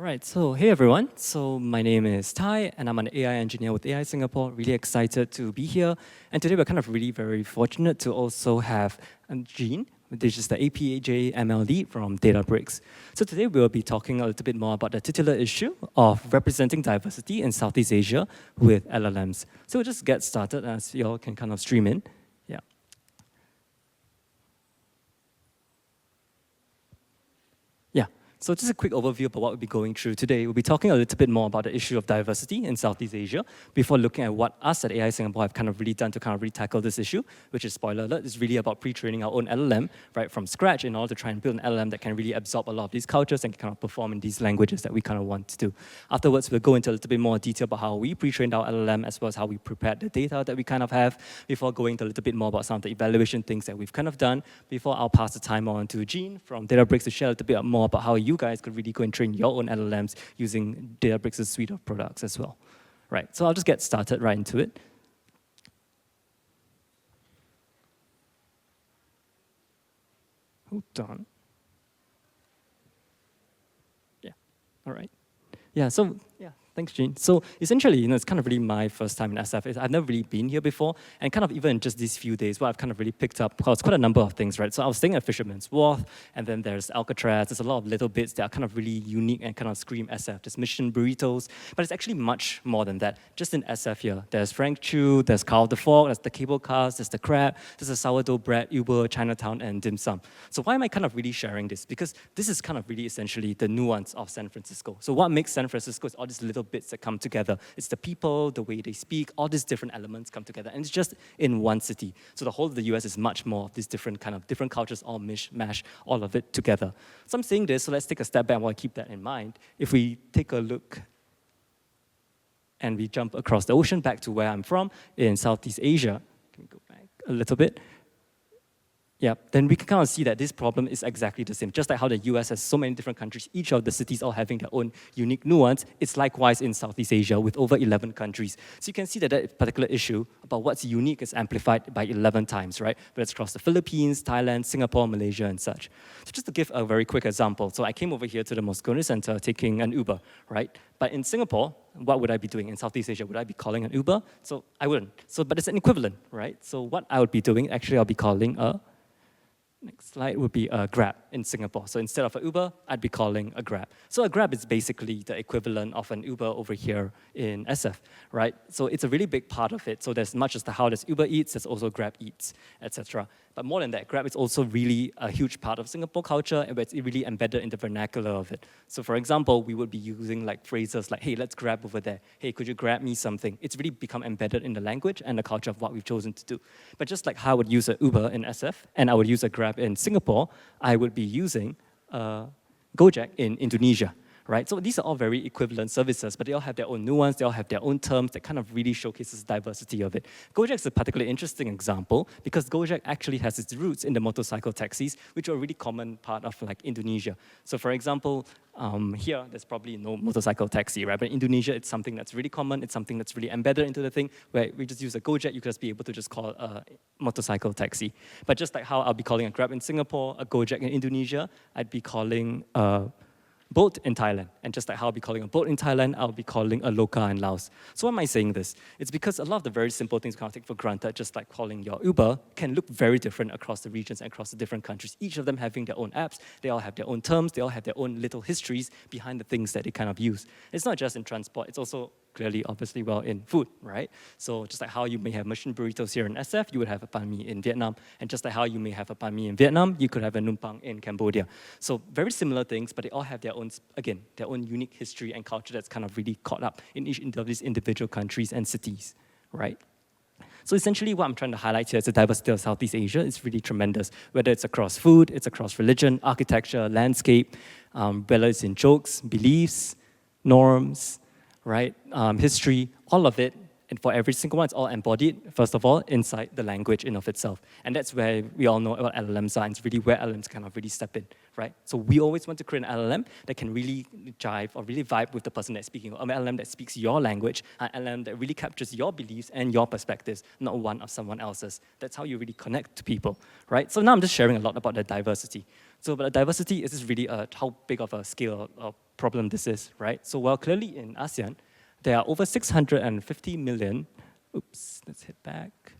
right, so hey everyone. So my name is Thai and I'm an AI engineer with AI Singapore. Really excited to be here. And today we're kind of really very fortunate to also have Jean, which is the APJ ML lead from Databricks. So today we'll be talking a little bit more about the titular issue of representing diversity in Southeast Asia with LLMs. So we'll just get started as you all can kind of stream in. Yeah. Yeah. So just a quick overview about what we'll be going through today. We'll be talking a little bit more about the issue of diversity in Southeast Asia before looking at what us at AI Singapore have kind of really done to kind of really tackle this issue, which is, spoiler alert, is really about pre-training our own LLM right from scratch in order to try and build an LLM that can really absorb a lot of these cultures and kind of perform in these languages that we kind of want to do. Afterwards, we'll go into a little bit more detail about how we pre-trained our LLM as well as how we prepared the data that we kind of have before going into a little bit more about some of the evaluation things that we've kind of done before I'll pass the time on to Jean from Databricks to share a little bit more about how you guys could really go and train your own LLMs using Databricks' suite of products as well. Right, so I'll just get started right into it. Hold on. Yeah, all right. Yeah, so, yeah. Thanks, Jean. So essentially, it's kind of really my first time in SF. I've never really been here before, and kind of even in just these few days, what I've kind of really picked up was quite a number of things, right? So I was staying at Fisherman's Wharf, and then there's Alcatraz. There's a lot of little bits that are kind of really unique and kind of scream SF. There's Mission Burritos, but it's actually much more than that. Just in SF here, there's Frank Chu, there's Carl the Fork, there's the cable cars, there's the crab, there's the sourdough bread, Uber, Chinatown, and dim sum. So why am I kind of really sharing this? Because this is kind of really essentially the nuance of San Francisco. So what makes San Francisco is all these little bits that come together. It's the people, the way they speak, all these different elements come together, and it's just in one city. So the whole of the US is much more of these different cultures, all mash, all of it together. So I'm saying this, so let's take a step back while I keep that in mind. If we take a look and we jump across the ocean back to where I'm from in Southeast Asia, can we go back a little bit? Yeah, then we can kind of see that this problem is exactly the same. Just like how the US has so many different countries, each of the cities all having their own unique nuance, it's likewise in Southeast Asia with over 11 countries. So you can see that that particular issue about what's unique is amplified by 11 times, right? But it's across the Philippines, Thailand, Singapore, Malaysia, and such. So just to give a very quick example, so I came over here to the Moscone Center taking an Uber, right? But in Singapore, what would I be doing? In Southeast Asia, would I be calling an Uber? So I wouldn't. So, but it's an equivalent, right? So what I would be doing, actually I'll be calling a next slide would be a Grab in Singapore. So instead of an Uber, I'd be calling a Grab. So a Grab is basically the equivalent of an Uber over here in SF, right? So it's a really big part of it. So there's much as to how there's Uber Eats, there's also Grab Eats, etc. But more than that, Grab is also really a huge part of Singapore culture, and it's really embedded in the vernacular of it. So for example, we would be using like phrases like, hey, let's grab over there. Hey, could you grab me something? It's really become embedded in the language and the culture of what we've chosen to do. But just like how I would use an Uber in SF, and I would use a Grab in Singapore, I would be using Gojek in Indonesia. Right? So these are all very equivalent services, but they all have their own nuance, they all have their own terms that kind of really showcases the diversity of it. Gojek is a particularly interesting example because Gojek actually has its roots in the motorcycle taxis, which are a really common part of like Indonesia. So for example, here there's probably no motorcycle taxi, right? But in Indonesia, it's something that's really common, it's something that's really embedded into the thing, where we just use a Gojek, you could just be able to just call a motorcycle taxi. But just like how I'll be calling a Grab in Singapore, a Gojek in Indonesia, I'd be calling a boat in Thailand. And just like how I'll be calling a boat in Thailand, I'll be calling a loka in Laos. So why am I saying this? It's because a lot of the very simple things we kind of take for granted, just like calling your Uber, can look very different across the regions and across the different countries. Each of them having their own apps, they all have their own terms, they all have their own little histories behind the things that they kind of use. It's not just in transport, it's also clearly, obviously, well in food, right? So just like how you may have Mission Burritos here in SF, you would have a banh mi in Vietnam. And just like how you may have a banh mi in Vietnam, you could have a numpang in Cambodia. So very similar things, but they all have their own, again, their own unique history and culture that's kind of really caught up in each of these individual countries and cities, right? So essentially what I'm trying to highlight here is the diversity of Southeast Asia is really tremendous, whether it's across food, it's across religion, architecture, landscape, whether it's in jokes, beliefs, norms, right? History, all of it And for every single one, it's all embodied, first of all, inside the language in of itself. And that's where we all know what LLMs are, and it's really where LLMs kind of really step in, right? So we always want to create an LLM that can really jive or really vibe with the person that's speaking, or an LLM that speaks your language, an LLM that really captures your beliefs and your perspectives, not one of someone else's. That's how you really connect to people, right? So now I'm just sharing a lot about the diversity. So but the diversity is really how big of a scale or problem this is, right? So while clearly in ASEAN, there are over 650 million, oops, let's hit back,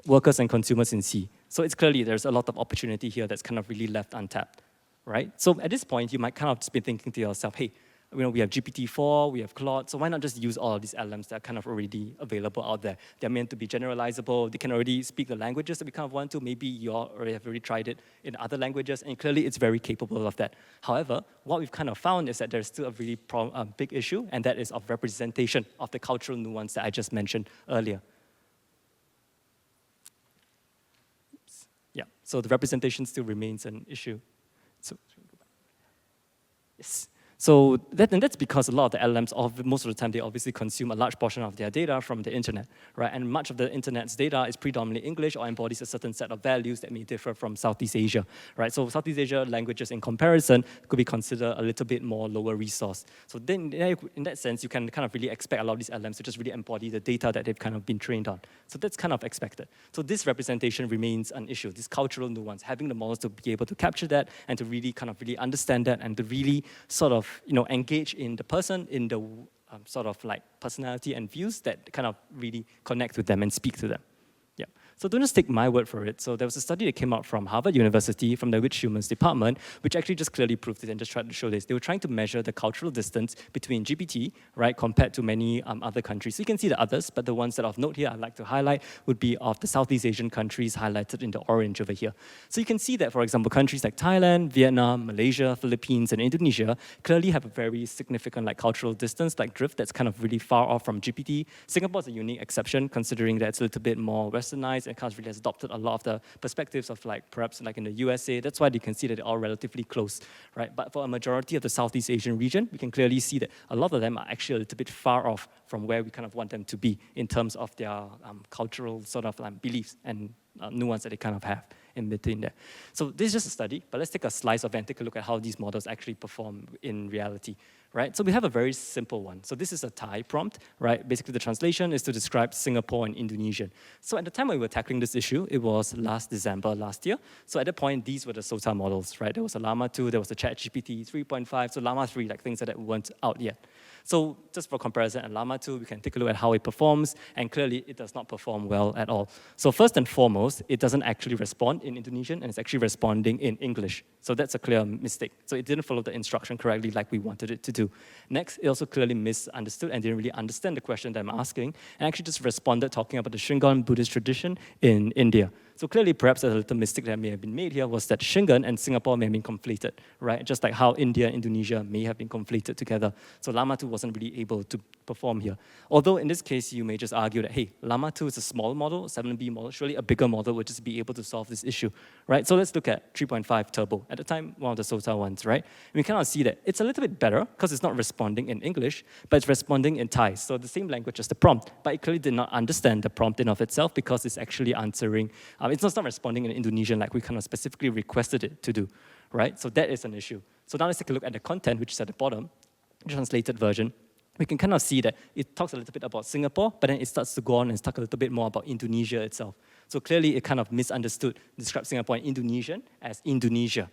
workers and consumers in C. So it's clearly there's a lot of opportunity here that's kind of really left untapped, right? So at this point, you might kind of just be thinking to yourself, hey, we have GPT-4, we have Claude, so why not just use all of these LLMs that are kind of already available out there? They're meant to be generalizable, they can already speak the languages that we kind of want to, maybe you already have already tried it in other languages, and clearly it's very capable of that. However, what we've kind of found is that there's still a really big issue, and that is of representation of the cultural nuance that I just mentioned earlier. Oops. Yeah, so the representation still remains an issue. So, yes. So that's because a lot of the LLMs, most of the time, they obviously consume a large portion of their data from the internet, right? And much of the internet's data is predominantly English or embodies a certain set of values that may differ from Southeast Asia, right? So Southeast Asia languages in comparison could be considered a little bit more lower resource. So then in that sense, you can kind of really expect a lot of these LLMs to just really embody the data that they've kind of been trained on. So that's kind of expected. So this representation remains an issue, this cultural nuance, having the models to be able to capture that and to really kind of really understand that and to really sort of engage in the person, in the sort of like personality and views that kind of really connect with them and speak to them. Yeah. So don't just take my word for it. So there was a study that came out from Harvard University, from the Rich Humans department, which actually just clearly proved it and just tried to show this. They were trying to measure the cultural distance between GPT, right, compared to many other countries. So you can see the others, but the ones that are of note here I'd like to highlight would be of the Southeast Asian countries highlighted in the orange over here. So you can see that, for example, countries like Thailand, Vietnam, Malaysia, Philippines, and Indonesia clearly have a very significant like cultural distance, like drift, that's kind of really far off from GPT. Singapore is a unique exception, considering that it's a little bit more westernized and kind of really has adopted a lot of the perspectives of like perhaps like in the USA. That's why you can see that they're all relatively close, right? But for a majority of the Southeast Asian region, we can clearly see that a lot of them are actually a little bit far off from where we kind of want them to be in terms of their cultural sort of beliefs and nuance that they kind of have in between there. So this is just a study, but let's take a slice of it and take a look at how these models actually perform in reality, right? So we have a very simple one. So this is a Thai prompt, right? Basically the translation is to describe Singapore in Indonesian. So at the time when we were tackling this issue, it was last December last year. So at that point, these were the SOTA models, right? There was a Llama 2, there was a ChatGPT 3.5, so Llama 3, like things that weren't out yet. So just for comparison, at Llama 2, we can take a look at how it performs, and clearly it does not perform well at all. So first and foremost, it doesn't actually respond in Indonesian, and it's actually responding in English. So that's a clear mistake. So it didn't follow the instruction correctly like we wanted it to do. Next, it also clearly misunderstood and didn't really understand the question that I'm asking, and actually just responded talking about the Shingon Buddhist tradition in India. So clearly, perhaps a little mistake that may have been made here was that Shingon and Singapore may have been conflated, right? Just like how India and Indonesia may have been conflated together. So Llama 2 wasn't really able to perform here. Although in this case, you may just argue that, hey, Llama 2 is a small model, 7B model, surely a bigger model would just be able to solve this issue, right? So let's look at 3.5 Turbo. At the time, one of the SOTA ones, right? And we cannot see that it's a little bit better because it's not responding in English, but it's responding in Thai. So the same language as the prompt, but it clearly did not understand the prompt in of itself because it's actually answering, it's not responding in Indonesian like we kind of specifically requested it to do, right? So that is an issue. So now let's take a look at the content, which is at the bottom, the translated version. We can kind of see that it talks a little bit about Singapore, but then it starts to go on and talk a little bit more about Indonesia itself. So clearly it kind of misunderstood, described Singapore in Indonesian as Indonesia.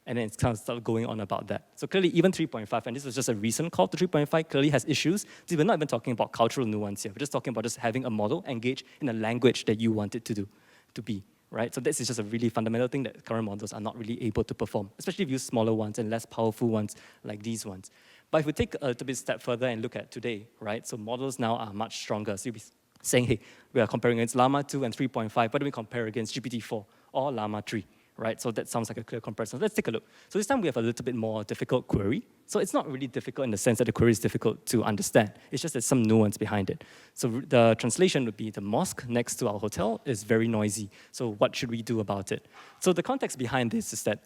And then it's kind of started going on about that. So clearly even 3.5, and this was just a recent call to 3.5, clearly has issues. So we're not even talking about cultural nuance here. We're just talking about just having a model engage in a language that you want it to be. Right? So this is just a really fundamental thing that current models are not really able to perform, especially if you use smaller ones and less powerful ones like these ones. But if we take a little bit step further and look at today, right? So models now are much stronger. So you'll be saying, hey, we are comparing against Llama 2 and 3.5. Why do we compare against GPT-4 or Llama 3? Right? So that sounds like a clear comparison. Let's take a look. So this time we have a little bit more difficult query. So it's not really difficult in the sense that the query is difficult to understand. It's just there's some nuance behind it. So the translation would be the mosque next to our hotel is very noisy. So what should we do about it? So the context behind this is that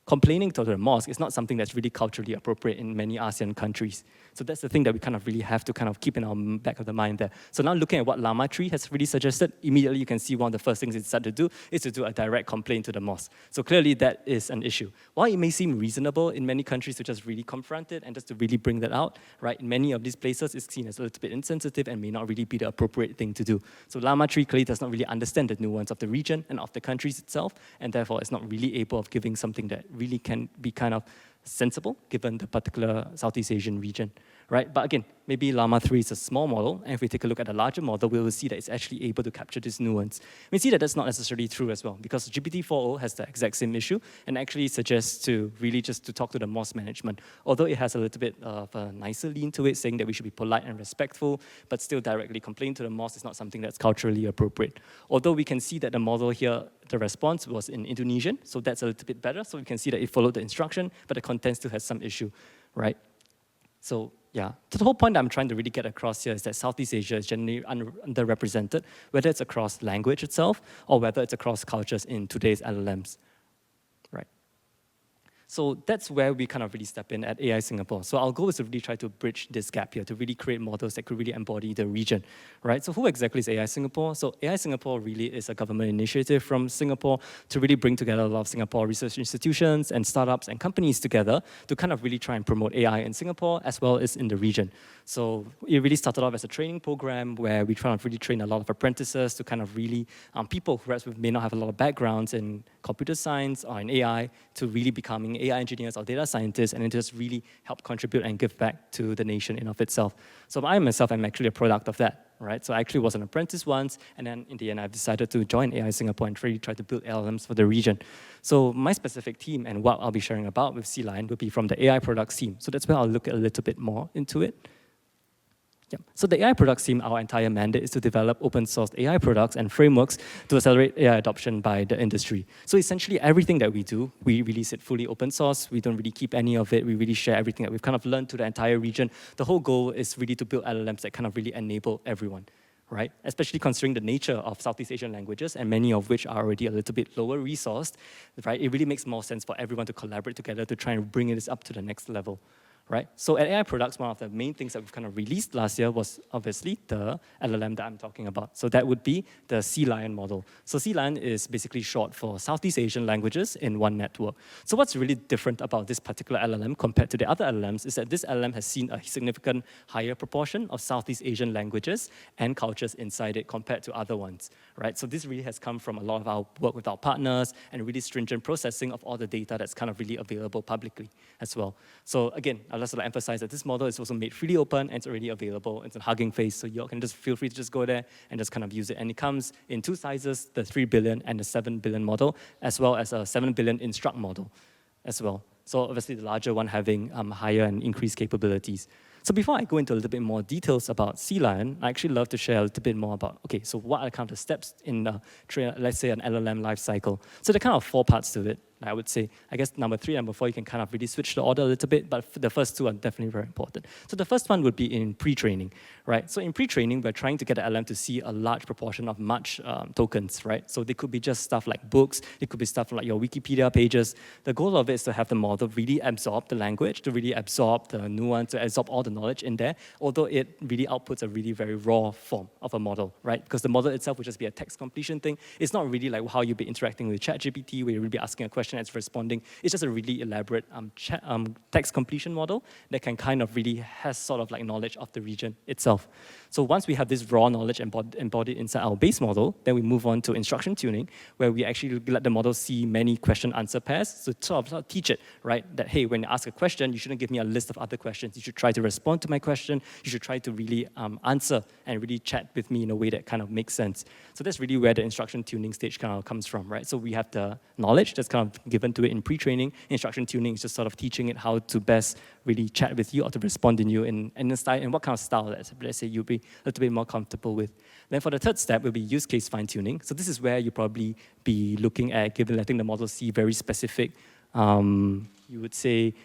complaining to the mosque is not something that's really culturally appropriate in many ASEAN countries. So that's the thing that we kind of really have to kind of keep in our back of the mind there. So now looking at what Llama 3 has really suggested, immediately you can see one of the first things it started to do is to do a direct complaint to the mosque. So clearly that is an issue. While it may seem reasonable in many countries to just really confront it and just to really bring that out, right, in many of these places it's seen as a little bit insensitive and may not really be the appropriate thing to do. So Llama 3 clearly does not really understand the nuance of the region and of the countries itself, and therefore it's not really able of giving something that really can be kind of sensible given the particular Southeast Asian region, right? But again, maybe Llama 3 is a small model, and if we take a look at a larger model, we will see that it's actually able to capture this nuance. We see that that's not necessarily true as well, because GPT-4o has the exact same issue, and actually suggests to really just to talk to the mosque management, although it has a little bit of a nicer lean to it, saying that we should be polite and respectful, but still directly complain to the mosque is not something that's culturally appropriate. Although we can see that the model here, the response was in Indonesian, so that's a little bit better, so we can see that it followed the instruction, but the content still has some issue, right? So yeah, so the whole point that I'm trying to really get across here is that Southeast Asia is generally underrepresented, whether it's across language itself or whether it's across cultures in today's LLMs, right? So that's where we kind of really step in at AI Singapore. So our goal is to really try to bridge this gap here, to really create models that could really embody the region, right? So who exactly is AI Singapore? So AI Singapore really is a government initiative from Singapore to really bring together a lot of Singapore research institutions and startups and companies together to kind of really try and promote AI in Singapore as well as in the region. So it really started off as a training program where we try to really train a lot of apprentices to kind of really, people who perhaps may not have a lot of backgrounds in computer science or in AI to really becoming AI engineers or data scientists, and then just really help contribute and give back to the nation in of itself. So I myself am actually a product of that, right? So I actually was an apprentice once, and then in the end I've decided to join AI Singapore and really try to build LLMs for the region. So my specific team and what I'll be sharing about with C-Line will be from the AI products team. So that's where I'll look a little bit more into it. Yeah. So the AI products team, our entire mandate is to develop open source AI products and frameworks to accelerate AI adoption by the industry. So essentially everything that we do, we release it fully open source. We don't really keep any of it. We really share everything that we've kind of learned to the entire region. The whole goal is really to build LLMs that kind of really enable everyone, right? Especially considering the nature of Southeast Asian languages, and many of which are already a little bit lower resourced, right? It really makes more sense for everyone to collaborate together to try and bring this up to the next level. Right? So at AI Products, one of the main things that we've kind of released last year was obviously the LLM that I'm talking about. So that would be the C-Lion model. So C-Lion is basically short for Southeast Asian languages in one network. So what's really different about this particular LLM compared to the other LLMs is that this LLM has seen a significant higher proportion of Southeast Asian languages and cultures inside it compared to other ones, right? So this really has come from a lot of our work with our partners and really stringent processing of all the data that's kind of really available publicly as well. So again, I'll just emphasize that this model is also made freely open and it's already available. It's a Hugging Face, so you all can just feel free to just go there and just kind of use it. And it comes in two sizes, the 3 billion and the 7 billion model, as well as a 7 billion instruct model as well. So obviously the larger one having higher and increased capabilities. So before I go into a little bit more details about C-Lion, I actually love to share a little bit more about, okay, so what are kind of the steps in, let's say, an LLM life cycle. So there are kind of 4 parts to it. I would say, I guess number 3, number 4, you can kind of really switch the order a little bit, but the first 2 are definitely very important. So the first one would be in pre-training, right? So in pre-training, we're trying to get the LLM to see a large proportion of much tokens, right? So they could be just stuff like books, it could be stuff like your Wikipedia pages. The goal of it is to have the model really absorb the language, to really absorb the nuance, to absorb all the knowledge in there, although it really outputs a really very raw form of a model, right? Because the model itself would just be a text completion thing. It's not really like how you'd be interacting with ChatGPT, where you'll really be asking a question, it's responding. It's just a really elaborate text completion model that can kind of really has sort of like knowledge of the region itself. So once we have this raw knowledge embodied inside our base model, then we move on to instruction tuning, where we actually let the model see many question-answer pairs, so sort of teach it, right, that hey, when you ask a question, you shouldn't give me a list of other questions. You should try to respond to my question. You should try to really answer and really chat with me in a way that kind of makes sense. So that's really where the instruction tuning stage kind of comes from, right? So we have the knowledge that's kind of given to it in pre-training. Instruction tuning is just sort of teaching it how to best really chat with you or to respond in you in the style, and what kind of style let's say you'll be a little bit more comfortable with. Then for the third step will be use case fine-tuning. So this is where you probably be looking at letting the model see very specific, you would say,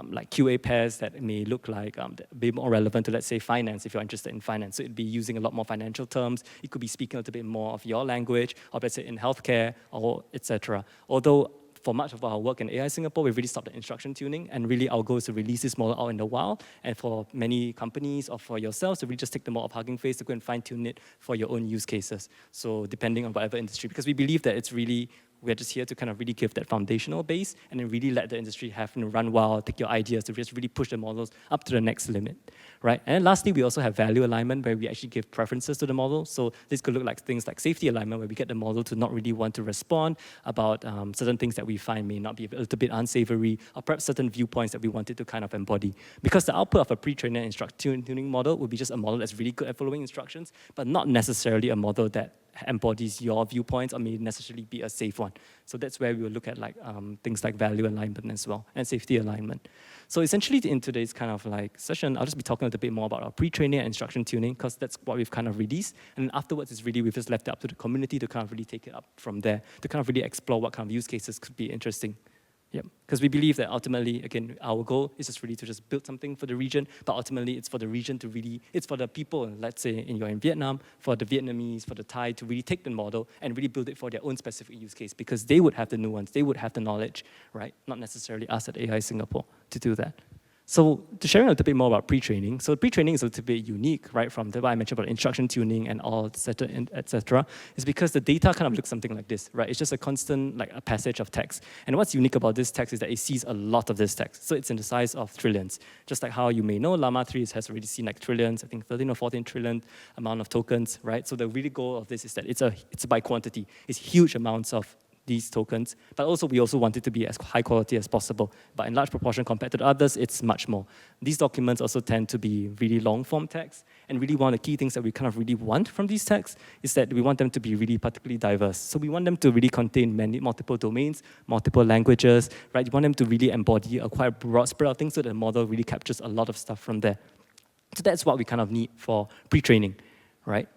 like QA pairs that may look like be more relevant to, let's say, finance, if you're interested in finance. So it'd be using a lot more financial terms. It could be speaking a little bit more of your language, or let's say in healthcare, or etc. Although for much of our work in AI Singapore, we've really stopped the instruction tuning, and really our goal is to release this model out in the wild, and for many companies or for yourselves to really just take the model of Hugging Face to go and fine-tune it for your own use cases. So depending on whatever industry, because we believe that it's really, we're just here to kind of really give that foundational base and then really let the industry have, run wild, take your ideas to just really push the models up to the next limit, right? And then lastly, we also have value alignment where we actually give preferences to the model. So this could look like things like safety alignment where we get the model to not really want to respond about certain things that we find may not be a little bit unsavory, or perhaps certain viewpoints that we wanted to kind of embody. Because the output of a pre-trained tuning model would be just a model that's really good at following instructions, but not necessarily a model that embodies your viewpoints or may necessarily be a safe one. So that's where we will look at like things like value alignment as well, and safety alignment. So essentially in today's kind of like session, I'll just be talking a little bit more about our pre-training and instruction tuning, because that's what we've kind of released. And then afterwards is really, we've just left it up to the community to kind of really take it up from there, to kind of really explore what kind of use cases could be interesting. Yeah, because we believe that ultimately, again, our goal is just really to just build something for the region, but ultimately it's for the region to really, it's for the people, let's say you're in Vietnam, for the Vietnamese, for the Thai, to really take the model and really build it for their own specific use case, because they would have the nuance, they would have the knowledge, right? Not necessarily us at AI Singapore to do that. So to sharing a little bit more about pre-training, so pre-training is a little bit unique, right, from what I mentioned about instruction tuning and all, et cetera, is because the data kind of looks something like this, right? It's just a constant, like a passage of text. And what's unique about this text is that it sees a lot of this text. So it's in the size of trillions. Just like how you may know, Llama 3 has already seen like trillions, I think 13 or 14 trillion amount of tokens, right? So the really goal of this is that it's by quantity. It's huge amounts of these tokens, but also we also want it to be as high quality as possible. But in large proportion compared to the others, it's much more. These documents also tend to be really long form text, and really one of the key things that we kind of really want from these texts is that we want them to be really particularly diverse. So we want them to really contain multiple domains, multiple languages, right? You want them to really embody a quite broad spread of things so that the model really captures a lot of stuff from there. So that's what we kind of need for pre-training, right?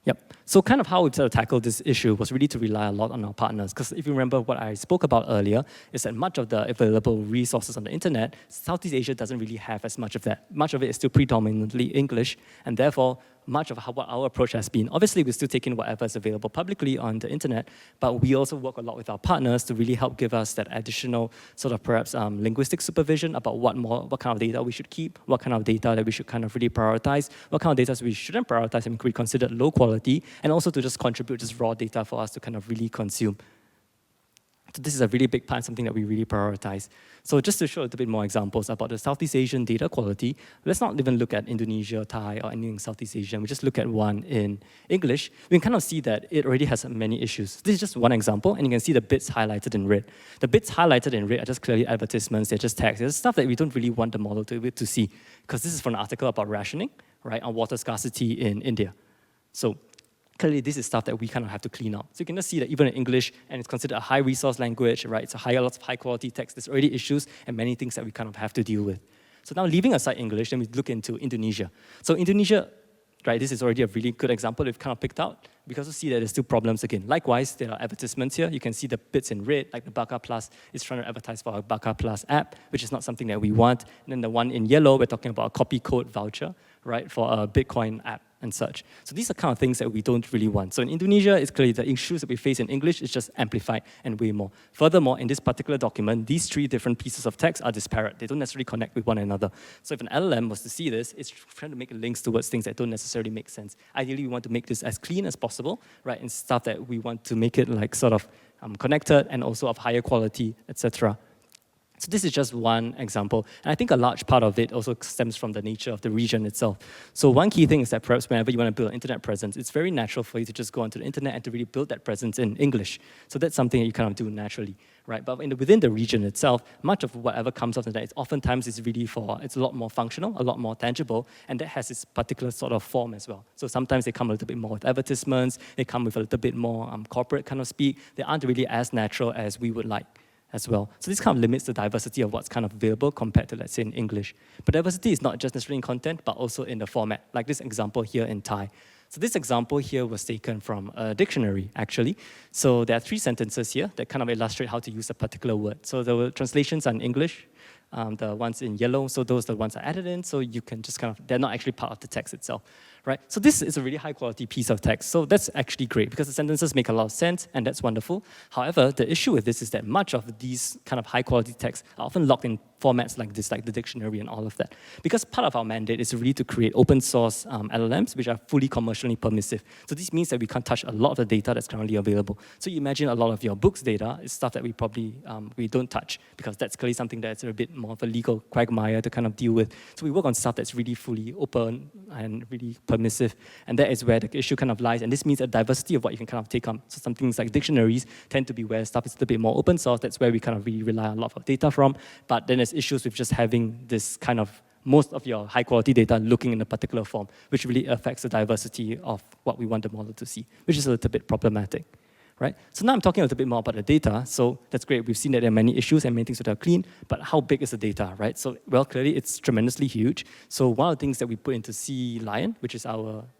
Yep. So kind of how we tackled this issue was really to rely a lot on our partners. Because if you remember what I spoke about earlier, is that much of the available resources on the internet, Southeast Asia doesn't really have as much of that. Much of it is still predominantly English, and therefore, much of what our approach has been, obviously we're still taking whatever is available publicly on the internet, but we also work a lot with our partners to really help give us that additional sort of perhaps linguistic supervision about what kind of data we should keep, what kind of data that we should kind of really prioritize, what kind of data we shouldn't prioritize and could be considered low quality, and also to just contribute just raw data for us to kind of really consume. So this is a really big part, something that we really prioritize. So just to show a little bit more examples about the Southeast Asian data quality, let's not even look at Indonesia, Thai, or anything Southeast Asian. We just look at one in English. We can kind of see that it already has many issues. This is just one example, and you can see the bits highlighted in red. The bits highlighted in red are just clearly advertisements. They're just text. There's stuff that we don't really want the model to see, because this is from an article about rationing, right, on water scarcity in India. So clearly, this is stuff that we kind of have to clean out. So you can just see that even in English, and it's considered a high resource language, right? It's lots of high quality text. There's already issues and many things that we kind of have to deal with. So now leaving aside English, then we look into Indonesia. So Indonesia, right, this is already a really good example we've kind of picked out. We can also see that there's still problems again. Likewise, there are advertisements here. You can see the bits in red, like the Baka Plus is trying to advertise for our Baka Plus app, which is not something that we want. And then the one in yellow, we're talking about a copy code voucher, right, for a Bitcoin app and such. So these are kind of things that we don't really want. So in Indonesia, it's clearly the issues that we face in English is just amplified and way more. Furthermore, in this particular document, these three different pieces of text are disparate. They don't necessarily connect with one another. So if an LLM was to see this, it's trying to make links towards things that don't necessarily make sense. Ideally, we want to make this as clean as possible, right, and stuff that we want to make it like sort of connected and also of higher quality, etc. So this is just one example. And I think a large part of it also stems from the nature of the region itself. So one key thing is that perhaps whenever you want to build an internet presence, it's very natural for you to just go onto the internet and to really build that presence in English. So that's something that you kind of do naturally, right? But within the region itself, much of whatever comes off the internet, oftentimes is really it's a lot more functional, a lot more tangible, and that has its particular sort of form as well. So sometimes they come a little bit more with advertisements, they come with a little bit more corporate kind of speak. They aren't really as natural as we would like as well. So this kind of limits the diversity of what's kind of available compared to, let's say, in English. But diversity is not just necessarily in content, but also in the format, like this example here in Thai. So this example here was taken from a dictionary, actually. So there are 3 sentences here that kind of illustrate how to use a particular word. So the translations are in English, The ones in yellow, so those are the ones I added in, so you can just kind of, they're not actually part of the text itself, right? So this is a really high quality piece of text, so that's actually great because the sentences make a lot of sense, and that's wonderful. However, the issue with this is that much of these kind of high quality texts are often locked in formats like this, like the dictionary and all of that. Because part of our mandate is really to create open source LLMs, which are fully commercially permissive. So this means that we can't touch a lot of the data that's currently available. So you imagine a lot of your books data is stuff that we probably, we don't touch, because that's clearly something that's a bit more of a legal quagmire to kind of deal with. So we work on stuff that's really fully open and really permissive, and that is where the issue kind of lies. And this means a diversity of what you can kind of take on. So some things like dictionaries tend to be where stuff is a little bit more open source. That's where we kind of really rely on a lot of our data from. But then there's issues with just having this kind of most of your high quality data looking in a particular form, which really affects the diversity of what we want the model to see, which is a little bit problematic. Right? So now I'm talking a little bit more about the data. So that's great. We've seen that there are many issues and many things that are clean, but how big is the data, right? So, well, clearly it's tremendously huge. So one of the things that we put into C Lion, which is the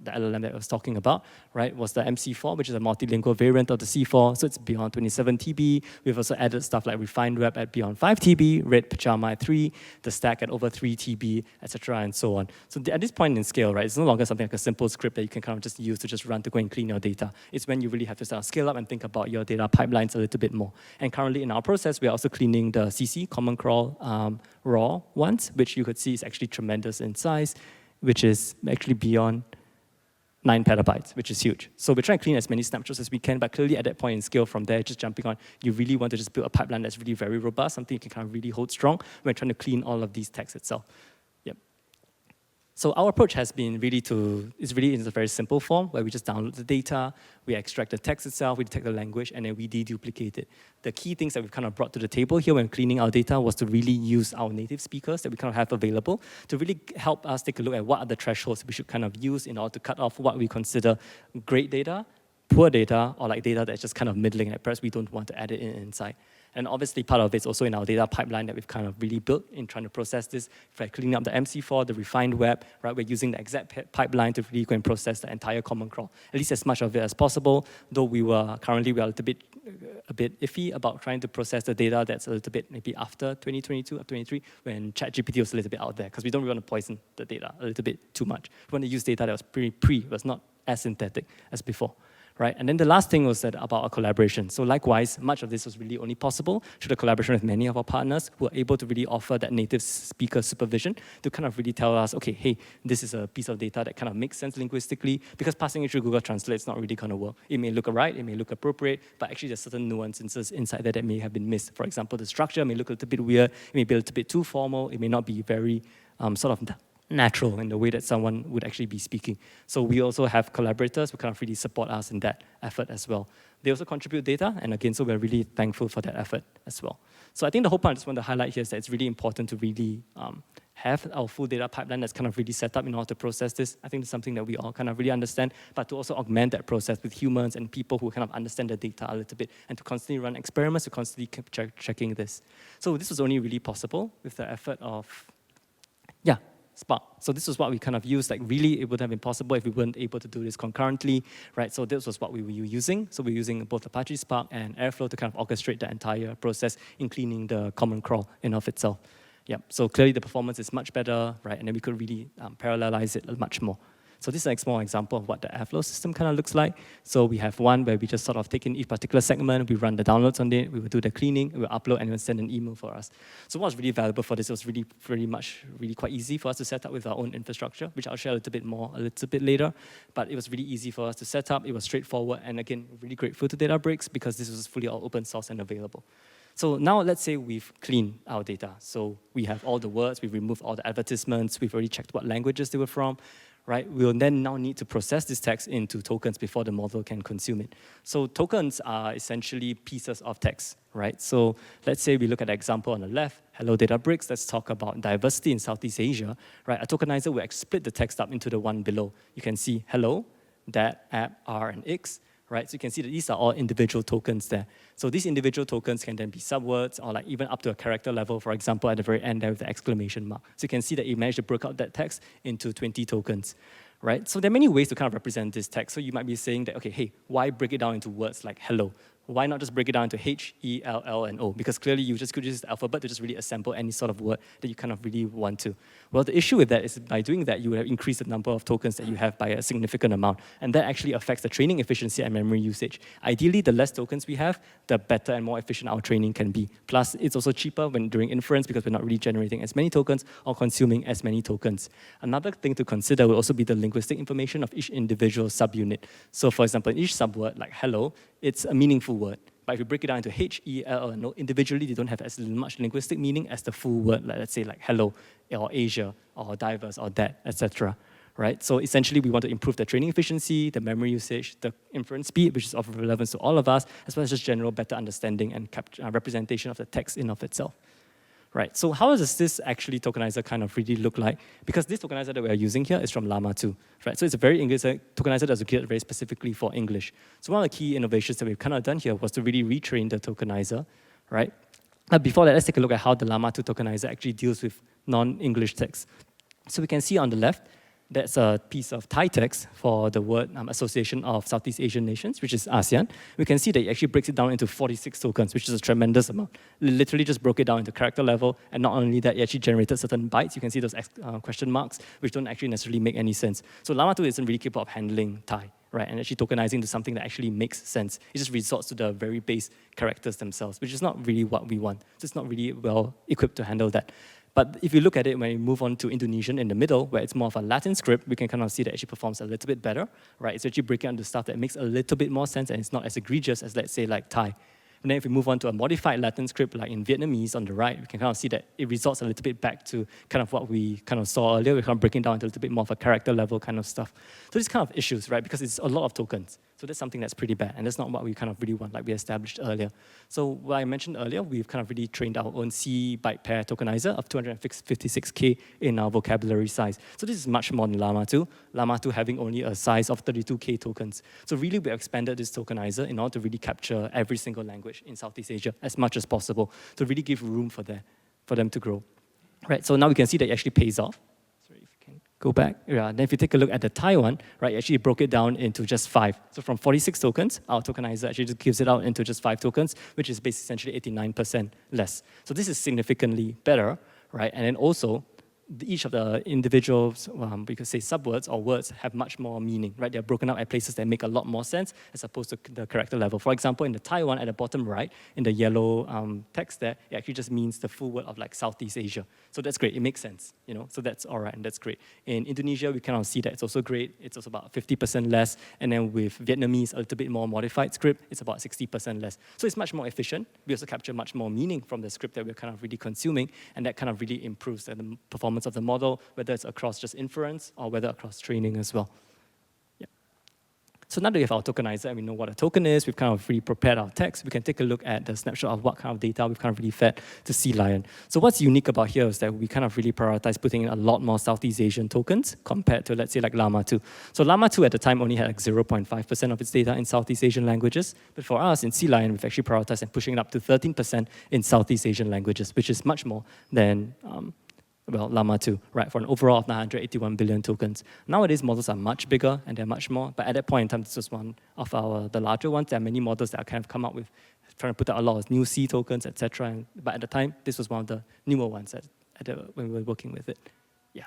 LLM that I was talking about, right, was the MC4, which is a multilingual variant of the C4. So it's beyond 27 TB. We've also added stuff like refined web at beyond 5 TB, red pajama at 3, the stack at over 3 TB, etc., and so on. So at this point in scale, right, it's no longer something like a simple script that you can kind of just use to just run to go and clean your data. It's when you really have to start scale up and think about your data pipelines a little bit more. And currently in our process, we are also cleaning the CC, Common Crawl raw ones, which you could see is actually tremendous in size, which is actually beyond 9 petabytes, which is huge. So we're trying to clean as many snapshots as we can, but clearly at that point in scale from there, just jumping on, you really want to just build a pipeline that's really very robust, something you can kind of really hold strong when trying to clean all of these texts itself. So our approach has been really it's really in a very simple form where we just download the data, we extract the text itself, we detect the language, and then we deduplicate it. The key things that we've kind of brought to the table here when cleaning our data was to really use our native speakers that we kind of have available to really help us take a look at what are the thresholds we should kind of use in order to cut off what we consider great data, poor data, or like data that's just kind of middling and perhaps we don't want to add it inside. And obviously part of it's also in our data pipeline that we've kind of really built in trying to process this. For cleaning up the MC4, the refined web, right? We're using the exact pipeline to really go and process the entire common crawl, at least as much of it as possible, though we are a bit iffy about trying to process the data that's a little bit maybe after 2022 or 2023, when ChatGPT was a little bit out there, because we don't really want to poison the data a little bit too much. We want to use data that was was not as synthetic as before. Right? And then the last thing was that about our collaboration. So likewise, much of this was really only possible through the collaboration with many of our partners who are able to really offer that native speaker supervision to kind of really tell us, okay, hey, this is a piece of data that kind of makes sense linguistically, because passing it through Google Translate is not really going to work. It may look right, it may look appropriate, but actually there's certain nuances inside there that may have been missed. For example, the structure may look a little bit weird, it may be a little bit too formal, it may not be very sort of natural in the way that someone would actually be speaking. So we also have collaborators who kind of really support us in that effort as well. They also contribute data, and again, so we're really thankful for that effort as well. So I think the whole point I just want to highlight here is that it's really important to really have our full data pipeline that's kind of really set up in order to process this. I think it's something that we all kind of really understand, but to also augment that process with humans and people who kind of understand the data a little bit, and to constantly run experiments, to constantly keep checking this. So this was only really possible with the effort of, Spark. So this was what we kind of used. Like really, it wouldn't have been possible if we weren't able to do this concurrently, right? So this was what we were using. So we're using both Apache Spark and Airflow to kind of orchestrate the entire process in cleaning the common crawl in of itself. Yeah. So clearly the performance is much better, right? And then we could really parallelize it much more. So this is a small example of what the Airflow system kind of looks like. So we have one where we just sort of take in each particular segment, we run the downloads on it, we will do the cleaning, we will upload, and it will send an email for us. So what was really valuable for this, it was really quite easy for us to set up with our own infrastructure, which I'll share a little bit later. But it was really easy for us to set up, it was straightforward, and again, really grateful to Databricks because this was fully all open source and available. So now let's say we've cleaned our data. So we have all the words, we've removed all the advertisements, we've already checked what languages they were from, right? We'll then now need to process this text into tokens before the model can consume it. So tokens are essentially pieces of text, right? So let's say we look at the example on the left, hello Databricks, let's talk about diversity in Southeast Asia, right? A tokenizer will split the text up into the one below. You can see hello, that, app, R, and X, right? So you can see that these are all individual tokens there. So these individual tokens can then be subwords or like even up to a character level, for example, at the very end there with the exclamation mark. So you can see that you managed to break out that text into 20 tokens, right? So there are many ways to kind of represent this text. So you might be saying that, okay, hey, why break it down into words like hello? why not just break it down into H, E, L, L, and O? Because clearly you just could use the alphabet to just really assemble any sort of word that you kind of really want to. Well, the issue with that is by doing that, you would have increased the number of tokens that you have by a significant amount. And that actually affects the training efficiency and memory usage. Ideally, the less tokens we have, the better and more efficient our training can be. Plus, it's also cheaper when during inference because we're not really generating as many tokens or consuming as many tokens. Another thing to consider will also be the linguistic information of each individual subunit. So for example, in each subword, like hello, it's a meaningful word. But if you break it down into H, E, L, and O, individually, they don't have as much linguistic meaning as the full word, like, let's say like hello, or Asia, or diverse, or that, etc. Right? So essentially, we want to improve the training efficiency, the memory usage, the inference speed, which is of relevance to all of us, as well as just general better understanding and representation of the text in of itself. Right, so how does this actually tokenizer kind of really look like? Because this tokenizer that we are using here is from Llama 2, right? So it's a very English tokenizer that's geared very specifically for English. So one of the key innovations that we've kind of done here was to really retrain the tokenizer, right? Before that, let's take a look at how the Llama 2 tokenizer actually deals with non-English text. So we can see on the left, that's a piece of Thai text for the word Association of Southeast Asian Nations, which is ASEAN. We can see that it actually breaks it down into 46 tokens, which is a tremendous amount. It literally just broke it down into character level, and not only that, it actually generated certain bytes. You can see those question marks, which don't actually necessarily make any sense. So Llama 2 isn't really capable of handling Thai, right, and actually tokenizing to something that actually makes sense. It just resorts to the very base characters themselves, which is not really what we want. So it's not really well equipped to handle that. But if you look at it, when you move on to Indonesian in the middle, where it's more of a Latin script, we can kind of see that it actually performs a little bit better, right? It's actually breaking down the stuff that makes a little bit more sense, and it's not as egregious as, let's say, like Thai. And then if we move on to a modified Latin script, like in Vietnamese on the right, we can kind of see that it resorts a little bit back to kind of what we kind of saw earlier. We're kind of breaking down into a little bit more of a character level kind of stuff. So these kind of issues, right? Because it's a lot of tokens. So that's something that's pretty bad, and that's not what we kind of really want, like we established earlier. So what I mentioned earlier, we've kind of really trained our own C byte pair tokenizer of 256K in our vocabulary size. So this is much more than Llama 2. Llama 2 having only a size of 32K tokens. So really we expanded this tokenizer in order to really capture every single language in Southeast Asia as much as possible to really give room for them to grow. Right, so now we can see that it actually pays off. Go back. Yeah, then if you take a look at the Thai one, right, it actually broke it down into just 5. So from 46 tokens, our tokenizer actually just gives it out into just 5 tokens, which is basically essentially 89% less. So this is significantly better, right? And then also, each of the individuals, we could say subwords or words, have much more meaning, right? They're broken up at places that make a lot more sense as opposed to the character level. For example, in the Thai one at the bottom right, in the yellow text there, it actually just means the full word of like Southeast Asia. So that's great, it makes sense, you know? So that's all right, and that's great. In Indonesia, we kind of see that it's also great. It's also about 50% less. And then with Vietnamese, a little bit more modified script, it's about 60% less. So it's much more efficient. We also capture much more meaning from the script that we're kind of really consuming, and that kind of really improves the performance of the model, whether it's across just inference or whether across training as well. Yeah. So now that we have our tokenizer and we know what a token is, we've kind of really prepared our text, we can take a look at the snapshot of what kind of data we've kind of really fed to Sea Lion. So what's unique about here is that we kind of really prioritize putting in a lot more Southeast Asian tokens compared to, let's say, like Llama 2. So Llama 2 at the time only had like 0.5% of its data in Southeast Asian languages, but for us in Sea Lion, we've actually prioritized and pushing it up to 13% in Southeast Asian languages, which is much more than Llama 2, right, for an overall of 981 billion tokens. Nowadays, models are much bigger and they're much more, but at that point in time, this was one of the larger ones. There are many models that are kind of come up with trying to put out a lot of new C tokens, etc. But at the time, this was one of the newer ones when we were working with it. Yeah.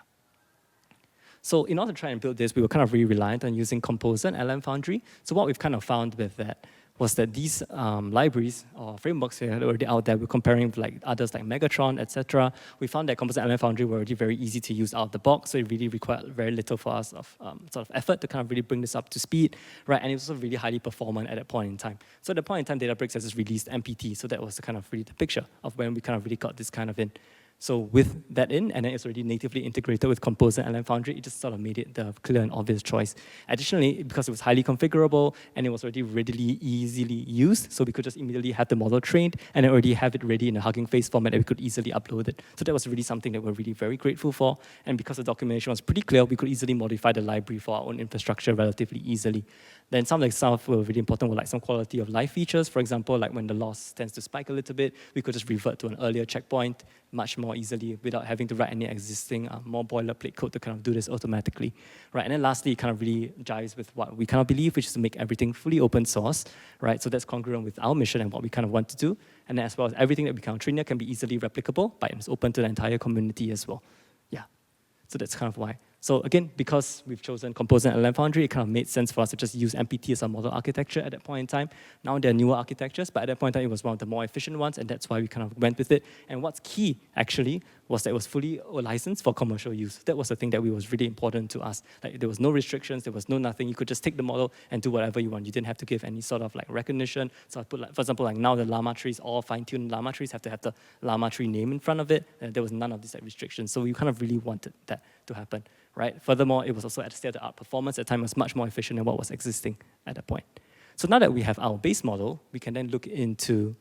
So in order to try and build this, we were kind of really reliant on using Composer and LM Foundry. So what we've kind of found with that was that these libraries or frameworks that are already out there, we're comparing with like others like Megatron, etc. We found that Composer and LM Foundry were already very easy to use out of the box, so it really required very little for us of sort of effort to kind of really bring this up to speed, right? And it was also really highly performant at that point in time. So at that point in time, Databricks has just released MPT, so that was the kind of really the picture of when we kind of really got this kind of in. So with that in, and then it's already natively integrated with Composer and LM Foundry, it just sort of made it the clear and obvious choice. Additionally, because it was highly configurable and it was already readily, easily used, so we could just immediately have the model trained and already have it ready in a Hugging Face format that we could easily upload it. So that was really something that we're really very grateful for. And because the documentation was pretty clear, we could easily modify the library for our own infrastructure relatively easily. Then some of the stuff were really important were like some quality of life features. For example, like when the loss tends to spike a little bit, we could just revert to an earlier checkpoint, much more more easily without having to write any existing more boilerplate code to kind of do this automatically, right? And then lastly, it kind of really jives with what we kind of believe, which is to make everything fully open source, right? So that's congruent with our mission and what we kind of want to do. And then as well as everything that we kind of train here can be easily replicable, but it's open to the entire community as well. Yeah, so that's kind of why. So again, because we've chosen Composer and LLM Foundry, it kind of made sense for us to just use MPT as our model architecture at that point in time. Now there are newer architectures, but at that point in time, it was one of the more efficient ones, and that's why we kind of went with it. And what's key, actually, was that it was fully licensed for commercial use. That was the thing that was really important to us. Like, there was no restrictions, there was no nothing. You could just take the model and do whatever you want. You didn't have to give any sort of like recognition. So I put, like, for example, like now the llama trees, all fine-tuned llama trees have to have the llama tree name in front of it. And there was none of these like, restrictions. So we kind of really wanted that to happen. Right? Furthermore, it was also at state-of-the-art performance. At the time, it was much more efficient than what was existing at that point. So now that we have our base model, we can then look into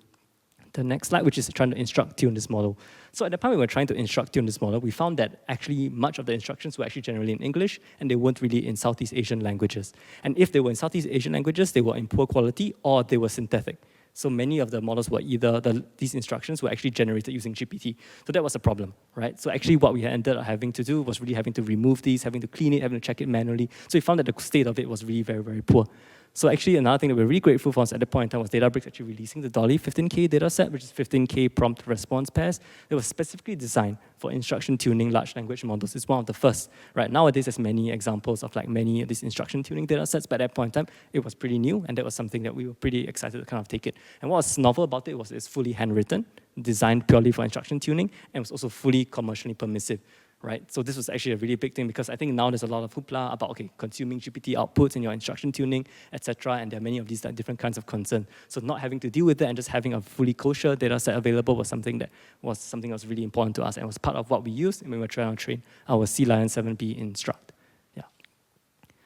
the next slide, which is trying to instruct tune this model. So at the time we were trying to instruct tune this model, we found that actually much of the instructions were actually generally in English, and they weren't really in Southeast Asian languages. And if they were in Southeast Asian languages, they were in poor quality or they were synthetic. So many of the models were either, these instructions were actually generated using GPT. So that was a problem, right? So actually what we ended up having to do was really having to remove these, having to clean it, having to check it manually. So we found that the state of it was really very, very poor. So actually another thing that we're really grateful for at that point in time was Databricks actually releasing the Dolly 15K dataset, which is 15K prompt response pairs. It was specifically designed for instruction tuning large language models. It's one of the first, right? Nowadays, there's many examples of like many of these instruction tuning datasets, but at that point in time, it was pretty new, and that was something that we were pretty excited to kind of take it. And what was novel about it was it's fully handwritten, designed purely for instruction tuning, and was also fully commercially permissive. Right? So this was actually a really big thing because I think now there's a lot of hoopla about, okay, consuming GPT outputs in your instruction tuning, etc. And there are many of these like, different kinds of concerns. So not having to deal with that and just having a fully kosher data set available was something that was really important to us and was part of what we used when we were trying to train our Sea Lion 7B instruct. Yeah.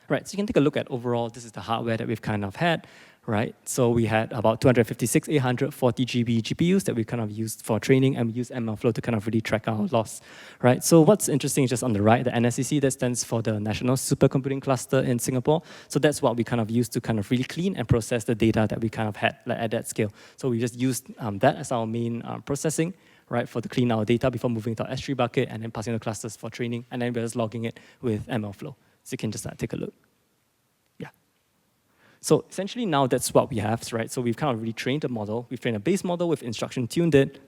Right, so you can take a look at overall, this is the hardware that we've kind of had. Right, so we had about 256 840 GB GPUs that we kind of used for training, and we used MLflow to kind of really track our loss. Right, so what's interesting is just on the right, the NSCC, that stands for the National Supercomputing Cluster in Singapore. So that's what we kind of used to kind of really clean and process the data that we kind of had like, at that scale. So we just used that as our main processing, right, for to clean our data before moving to our S3 bucket and then passing the clusters for training, and then we're just logging it with MLflow. So you can just take a look. So essentially now that's what we have, right? So we've kind of retrained a model. We've trained a base model with instruction tuned it.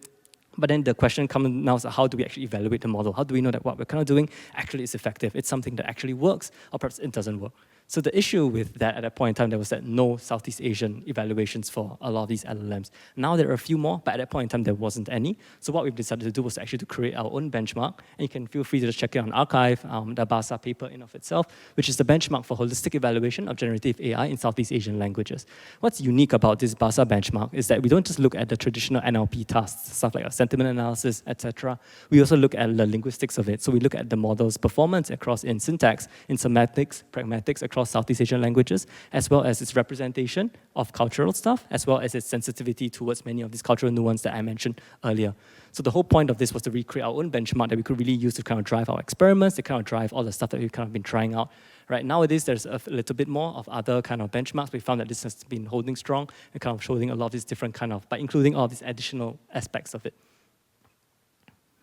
But then the question comes now is how do we actually evaluate the model? How do we know that what we're kind of doing actually is effective? It's something that actually works, or perhaps it doesn't work. So the issue with that at that point in time, there was that no Southeast Asian evaluations for a lot of these LLMs. Now there are a few more, but at that point in time, there wasn't any. So what we've decided to do was actually to create our own benchmark. And you can feel free to just check it on arXiv, the BASA paper in of itself, which is the benchmark for holistic evaluation of generative AI in Southeast Asian languages. What's unique about this BASA benchmark is that we don't just look at the traditional NLP tasks, stuff like sentiment analysis, etc. We also look at the linguistics of it. So we look at the model's performance across in syntax, in semantics, pragmatics, across Southeast Asian languages, as well as its representation of cultural stuff, as well as its sensitivity towards many of these cultural nuances that I mentioned earlier. So the whole point of this was to recreate our own benchmark that we could really use to kind of drive our experiments, to kind of drive all the stuff that we've kind of been trying out. Right, nowadays, there's a little bit more of other kind of benchmarks. We found that this has been holding strong and kind of showing a lot of these different kind of, by including all these additional aspects of it.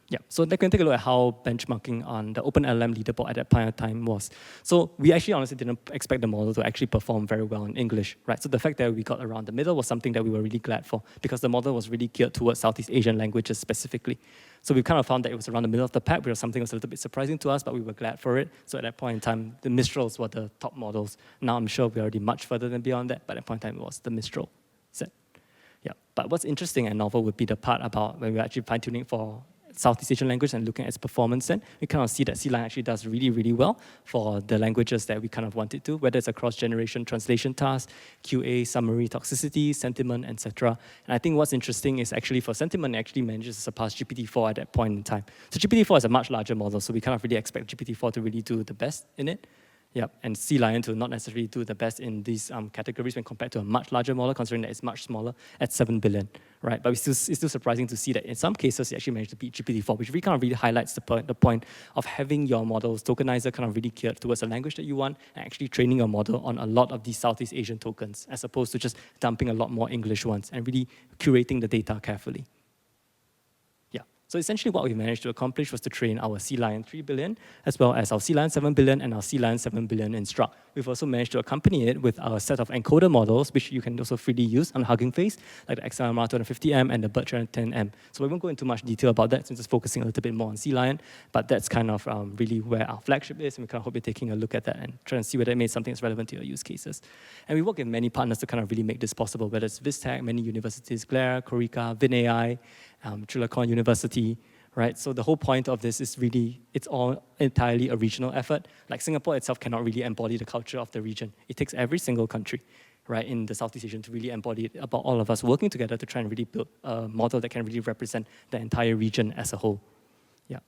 Yeah, so they can take a look at how benchmarking on the OpenLM leaderboard at that point of time was. So we actually honestly didn't expect the model to actually perform very well in English, right? So the fact that we got around the middle was something that we were really glad for because the model was really geared towards Southeast Asian languages specifically. So we kind of found that it was around the middle of the pack, which was something that was a little bit surprising to us, but we were glad for it. So at that point in time, the Mistrals were the top models. Now I'm sure we're already much further than beyond that, but at that point in time, it was the Mistral set. Yeah, but what's interesting and novel would be the part about when we're actually fine-tuning for Southeast Asian language and looking at its performance, then we kind of see that Sea Lion actually does really, really well for the languages that we kind of want it to, whether it's a cross-generation translation task, QA, summary, toxicity, sentiment, etc. And I think what's interesting is actually for sentiment, it actually manages to surpass GPT-4 at that point in time. So GPT-4 is a much larger model, so we kind of really expect GPT-4 to really do the best in it. Yep, and Sea Lion to not necessarily do the best in these categories when compared to a much larger model, considering that it's much smaller at 7 billion, right? But it's still surprising to see that in some cases, it actually managed to beat GPT-4, which really kind of really highlights the point of having your model's tokenizer kind of really geared towards the language that you want and actually training your model on a lot of these Southeast Asian tokens, as opposed to just dumping a lot more English ones and really curating the data carefully. So essentially what we managed to accomplish was to train our Sea Lion 3 billion, as well as our Sea Lion 7 billion and our Sea Lion 7 billion instruct. We've also managed to accompany it with our set of encoder models, which you can also freely use on Hugging Face, like the XLMR 250M and the BERT 310M. So we won't go into much detail about that since it's focusing a little bit more on Sea Lion, but that's kind of really where our flagship is, and we kind of hope you're taking a look at that and trying to see whether it made something that's relevant to your use cases. And we work with many partners to kind of really make this possible, whether it's VisTech, many universities, Glare, Corica, VinAI, Chulalongkorn University, right? So the whole point of this is really, it's all entirely a regional effort. Like Singapore itself cannot really embody the culture of the region. It takes every single country, right, in the Southeast Asian to really embody it, about all of us working together to try and really build a model that can really represent the entire region as a whole. Yeah.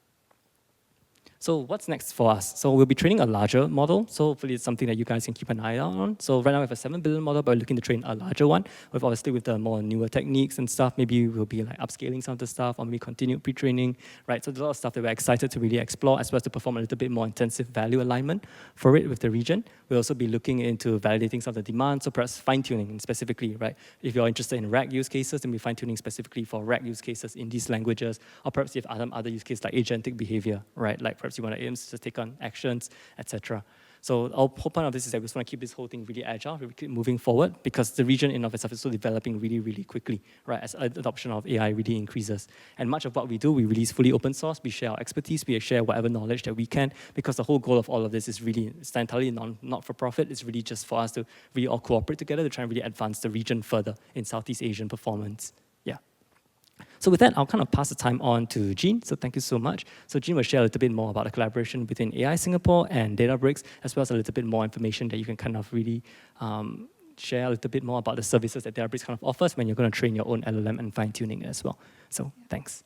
So what's next for us? So we'll be training a larger model. So hopefully it's something that you guys can keep an eye out on. So right now we have a 7 billion model, but we're looking to train a larger one. Obviously with the more newer techniques and stuff, maybe we'll be like upscaling some of the stuff, or maybe continue pre-training, right? So there's a lot of stuff that we're excited to really explore, as well as to perform a little bit more intensive value alignment for it with the region. We'll also be looking into validating some of the demands, so perhaps fine-tuning specifically, right? If you're interested in RAG use cases, then we'll be fine-tuning specifically for RAG use cases in these languages, or perhaps you have other use cases like agentic behavior, right? Like perhaps you want to take on actions, etc. So our whole point of this is that we just want to keep this whole thing really agile, really keep moving forward, because the region in of itself is still developing really, really quickly, right, as adoption of AI really increases. And much of what we do, we release fully open source, we share our expertise, we share whatever knowledge that we can, because the whole goal of all of this is really, it's entirely not for profit, it's really just for us to really all cooperate together to try and really advance the region further in Southeast Asian performance. Yeah. So with that, I'll kind of pass the time on to Jean. So thank you so much. So Jean will share a little bit more about the collaboration between AI Singapore and Databricks, as well as a little bit more information that you can kind of really share a little bit more about the services that Databricks kind of offers when you're going to train your own LLM and fine-tuning it as well. So thanks.